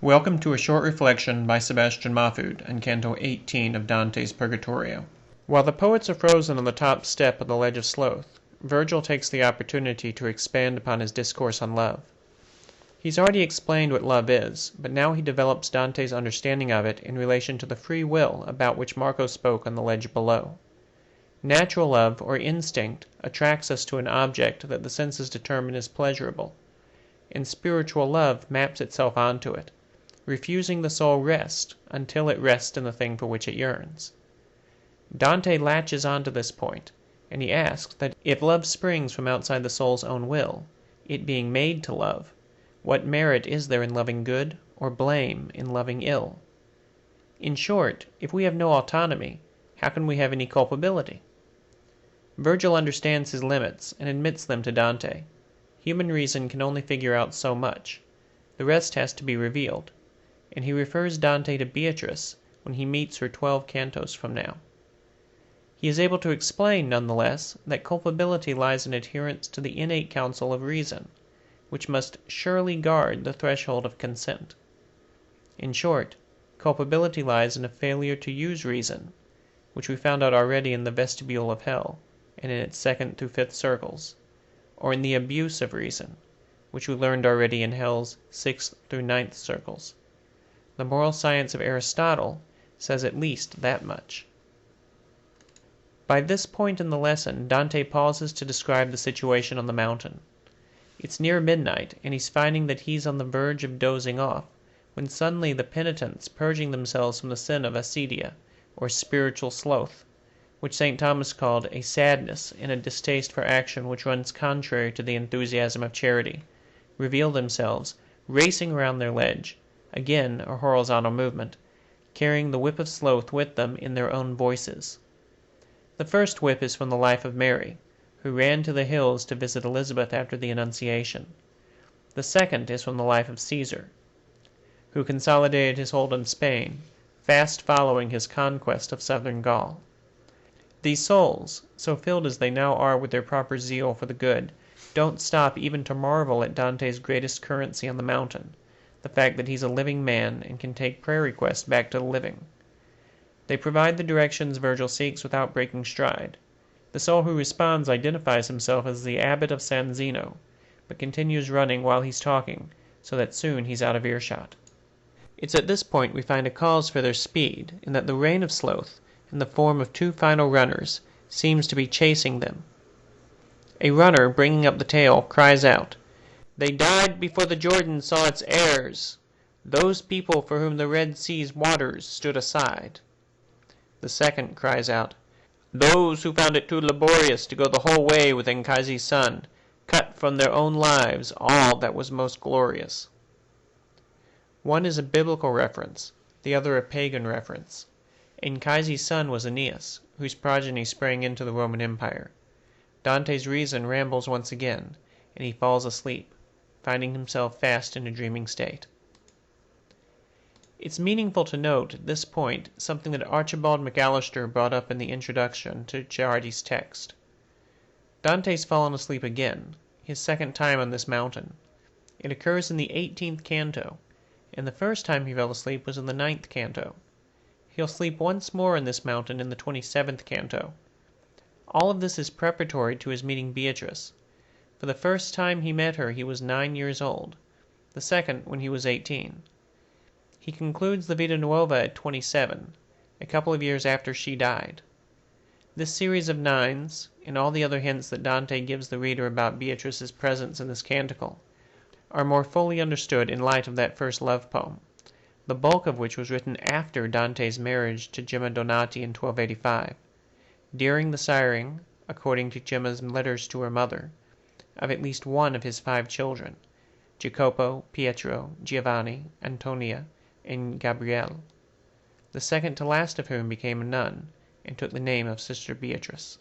Welcome to a short reflection by Sebastian Mahfoud on Canto XVIII of Dante's Purgatorio. While the poets are frozen on the top step of the Ledge of Sloth, Virgil takes the opportunity to expand upon his discourse on love. He's already explained what love is, but now he develops Dante's understanding of it in relation to the free will about which Marco spoke on the ledge below. Natural love, or instinct, attracts us to an object that the senses determine as pleasurable, and spiritual love maps itself onto it, refusing the soul rest until it rests in the thing for which it yearns. Dante latches onto this point, and he asks that if love springs from outside the soul's own will, it being made to love, what merit is there in loving good, or blame in loving ill? In short, if we have no autonomy, how can we have any culpability? Virgil understands his limits and admits them to Dante. Human reason can only figure out so much. The rest has to be revealed, and he refers Dante to Beatrice when he meets her 12 cantos from now. He is able to explain, nonetheless, that culpability lies in adherence to the innate counsel of reason, which must surely guard the threshold of consent. In short, culpability lies in a failure to use reason, which we found out already in the vestibule of hell and in its 2nd through 5th circles, or in the abuse of reason, which we learned already in hell's 6th through 9th circles. The moral science of Aristotle says at least that much. By this point in the lesson, Dante pauses to describe the situation on the mountain. It's near midnight, and he's finding that he's on the verge of dozing off, when suddenly the penitents, purging themselves from the sin of acedia, or spiritual sloth, which St. Thomas called a sadness and a distaste for action which runs contrary to the enthusiasm of charity, reveal themselves, racing around their ledge, again a horizontal movement, carrying the Whip of Sloth with them in their own voices. The first whip is from the life of Mary, who ran to the hills to visit Elizabeth after the Annunciation. The second is from the life of Caesar, who consolidated his hold on Spain, fast following his conquest of southern Gaul. These souls, so filled as they now are with their proper zeal for the good, don't stop even to marvel at Dante's greatest currency on the mountain, the fact that he's a living man and can take prayer requests back to the living. They provide the directions Virgil seeks without breaking stride. The soul who responds identifies himself as the abbot of San Zeno, but continues running while he's talking, so that soon he's out of earshot. It's at this point we find a cause for their speed, in that the reign of sloth, in the form of 2 final runners, seems to be chasing them. A runner, bringing up the tail, cries out, "They died before the Jordan saw its heirs, those people for whom the Red Sea's waters stood aside." The second cries out, "Those who found it too laborious to go the whole way with Anchises' son, cut from their own lives all that was most glorious." One is a biblical reference, the other a pagan reference. Anchises' son was Aeneas, whose progeny sprang into the Roman Empire. Dante's reason rambles once again, and he falls asleep, finding himself fast in a dreaming state. It's meaningful to note at this point something that Archibald McAllister brought up in the introduction to Ciardi's text. Dante's fallen asleep again, his 2nd time on this mountain. It occurs in the 18th canto, and the first time he fell asleep was in the 9th canto. He'll sleep once more on this mountain in the 27th canto. All of this is preparatory to his meeting Beatrice. For the first time he met her he was 9 years old, the second when he was 18. He concludes the Vita Nuova at 27, a couple of years after she died. This series of 9s, and all the other hints that Dante gives the reader about Beatrice's presence in this canticle, are more fully understood in light of that first love poem, the bulk of which was written after Dante's marriage to Gemma Donati in 1285, during the siring, according to Gemma's letters to her mother, of at least one of his 5 children, Jacopo, Pietro, Giovanni, Antonia, and Gabriele, the second to last of whom became a nun, and took the name of Sister Beatrice.